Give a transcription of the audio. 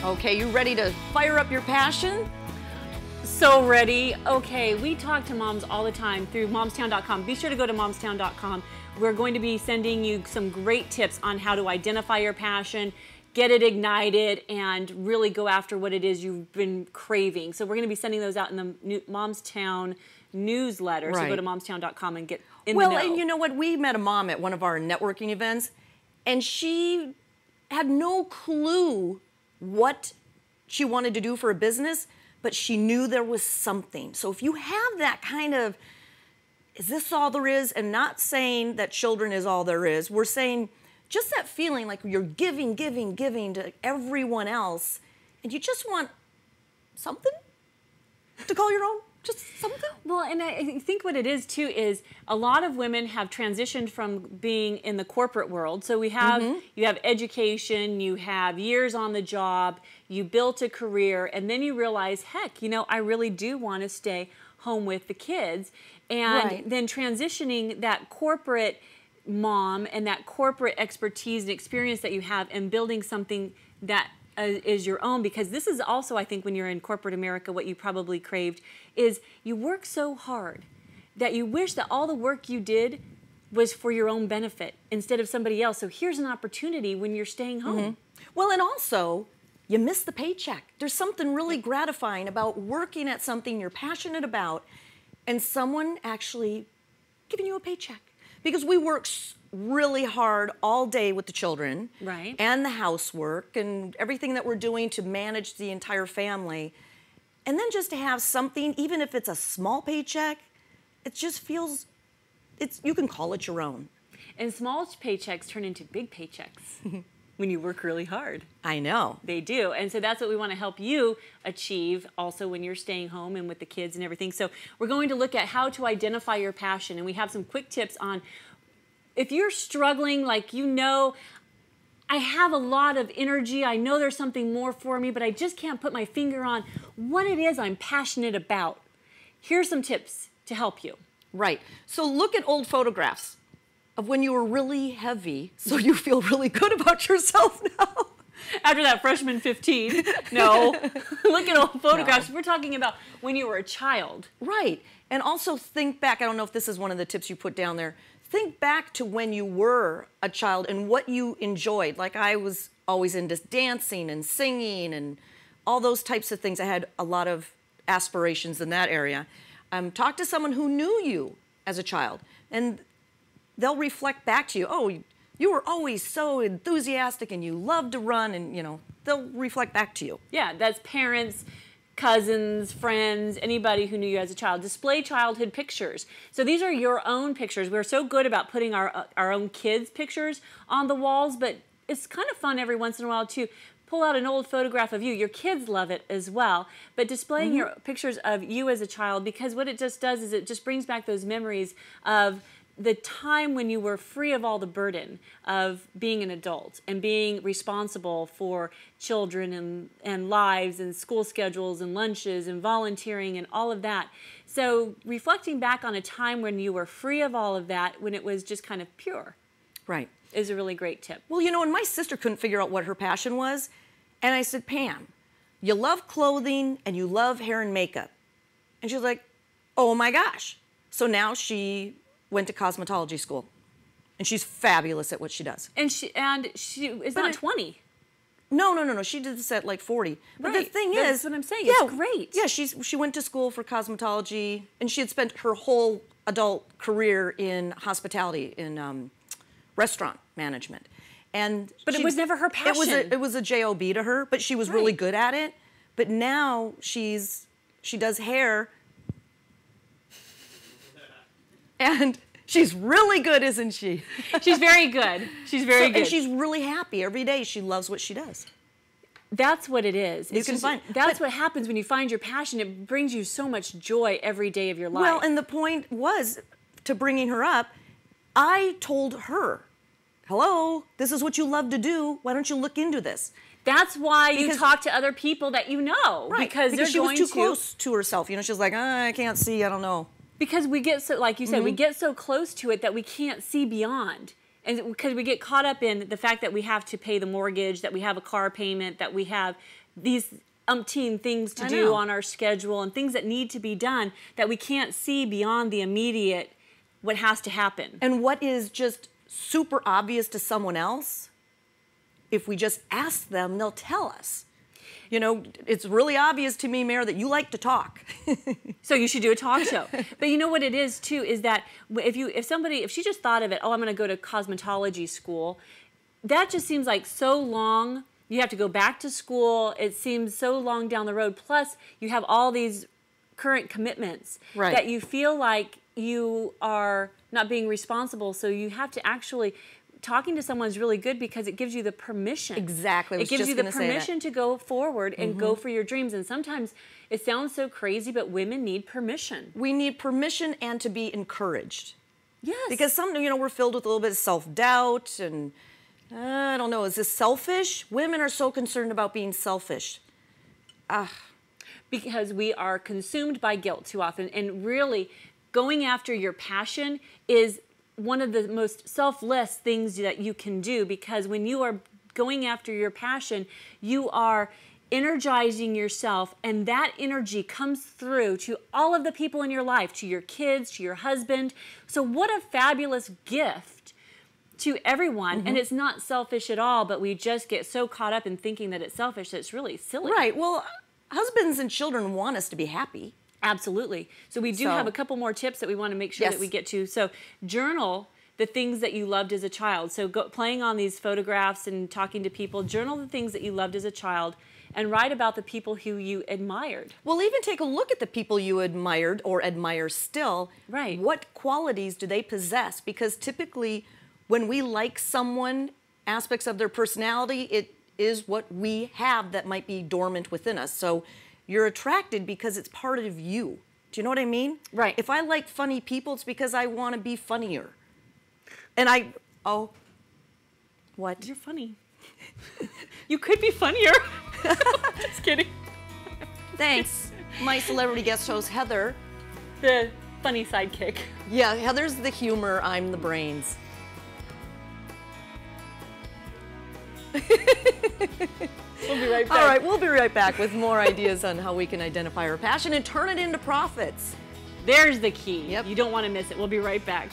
Okay, you ready to fire up your passion? So ready. Okay, we talk to moms all the time through MomsTown.com. Be sure to go to MomsTown.com. We're going to be sending you some great tips on how to identify your passion, get it ignited, and really go after what it is you've been craving. So we're going to be sending those out in the MomsTown newsletter. Right. So go to MomsTown.com and get in the know. Well, and you know what? We met a mom at one of our networking events, and she had no clue what she wanted to do for a business, but she knew there was something. So if you have that kind of, is this all there is? And not saying that children is all there is. We're saying just that feeling like you're giving to everyone else, and you just want something to call your own. Just something. Well, and I think what it is too is a lot of women have transitioned from being in the corporate world. So we have, you have education, you have years on the job, you built a career, and then you realize, heck, you know, I really do want to stay home with the kids. And then transitioning that corporate mom and that corporate expertise and experience that you have and building something that is your own, because this is also, I think, when you're in corporate America, what you probably craved is you work so hard that you wish that all the work you did was for your own benefit instead of somebody else. So here's an opportunity when you're staying home. Well, and also, you miss the paycheck. There's something really gratifying about working at something you're passionate about and someone actually giving you a paycheck. Because we work really hard all day with the children and the housework and everything that we're doing to manage the entire family. And then just to have something, even if it's a small paycheck, it just feels, you can call it your own. And small paychecks turn into big paychecks when you work really hard. I know. They do. And so that's what we want to help you achieve also when you're staying home and with the kids and everything. So we're going to look at how to identify your passion. And we have some quick tips on if you're struggling, like, you know, I have a lot of energy, I know there's something more for me, but I just can't put my finger on what it is I'm passionate about. Here's some tips to help you. Right. So look at old photographs of when you were really heavy, so you feel really good about yourself now. After that freshman 15. No. Look at old photographs. No. We're talking about when you were a child. Right. And also think back, I don't know if this is one of the tips you put down there, think back to when you were a child and what you enjoyed. Like I was always into dancing and singing and all those types of things. I had a lot of aspirations in that area. Talk to someone who knew you as a child and they'll reflect back to you, oh, you were always so enthusiastic and you loved to run, and you know, they'll reflect back to you. Yeah, that's parents, cousins, friends, anybody who knew you as a child. Display childhood pictures. So these are your own pictures. We're so good about putting our own kids' pictures on the walls, but it's kind of fun every once in a while to pull out an old photograph of you. Your kids love it as well, but displaying your pictures of you as a child, because what it just does is it just brings back those memories of the time when you were free of all the burden of being an adult and being responsible for children and lives and school schedules and lunches and volunteering and all of that. So reflecting back on a time when you were free of all of that, when it was just kind of pure, right, is a really great tip. Well, you know, and my sister couldn't figure out what her passion was, and I said, Pam, you love clothing and you love hair and makeup. And she was like, oh my gosh. So now she went to cosmetology school, and she's fabulous at what she does. And she is not 20. No. She did this at like 40. But the thing is, that's what I'm saying. It's great. Yeah, she went to school for cosmetology, and she had spent her whole adult career in hospitality, in restaurant management. But it was never her passion. It was a job to her, but she was really good at it. But now she does hair. And she's really good, isn't she? She's very good. She's very good. And she's really happy every day. She loves what she does. That's what it is. That's what happens when you find your passion. It brings you so much joy every day of your life. Well, and the point was, to bringing her up, I told her, hello, this is what you love to do. Why don't you look into this? That's why you talk to other people that you know. Right. Because she was too close to herself. You know, she's like, I can't see, I don't know. Because we get so, like you said, we get so close to it that we can't see beyond. And because we get caught up in the fact that we have to pay the mortgage, that we have a car payment, that we have these umpteen things to do on our schedule and things that need to be done that we can't see beyond the immediate what has to happen. And what is just super obvious to someone else, if we just ask them, they'll tell us. You know, it's really obvious to me, Mare, that you like to talk. So you should do a talk show. But you know what it is too, is that if she just thought of it, oh, I'm going to go to cosmetology school, that just seems like so long. You have to go back to school. It seems so long down the road. Plus, you have all these current commitments that you feel like you are not being responsible. So you have to actually, talking to someone is really good because it gives you the permission. Exactly. It gives you the permission to go forward and go for your dreams. And sometimes it sounds so crazy, but women need permission. We need permission and to be encouraged. Yes. Because some, you know, we're filled with a little bit of self-doubt and I don't know, is this selfish? Women are so concerned about being selfish. Because we are consumed by guilt too often. And really, going after your passion is one of the most selfless things that you can do, because when you are going after your passion, you are energizing yourself, and that energy comes through to all of the people in your life, to your kids, to your husband. So what a fabulous gift to everyone. And it's not selfish at all, but we just get so caught up in thinking that it's selfish that it's really silly. Right. Well, husbands and children want us to be happy. Absolutely. So we do have a couple more tips that we want to make sure that we get to. So journal the things that you loved as a child. So playing on these photographs and talking to people, journal the things that you loved as a child and write about the people who you admired. Well, even take a look at the people you admired or admire still. Right. What qualities do they possess? Because typically when we like someone, aspects of their personality, it is what we have that might be dormant within us. So you're attracted because it's part of you. Do you know what I mean? Right. If I like funny people, it's because I want to be funnier. And what? You're funny. You could be funnier. Just kidding. Thanks. My celebrity guest host, Heather. The funny sidekick. Yeah, Heather's the humor, I'm the brains. We'll be right back. All right, we'll be right back with more ideas on how we can identify our passion and turn it into profits. There's the key. Yep. You don't want to miss it. We'll be right back.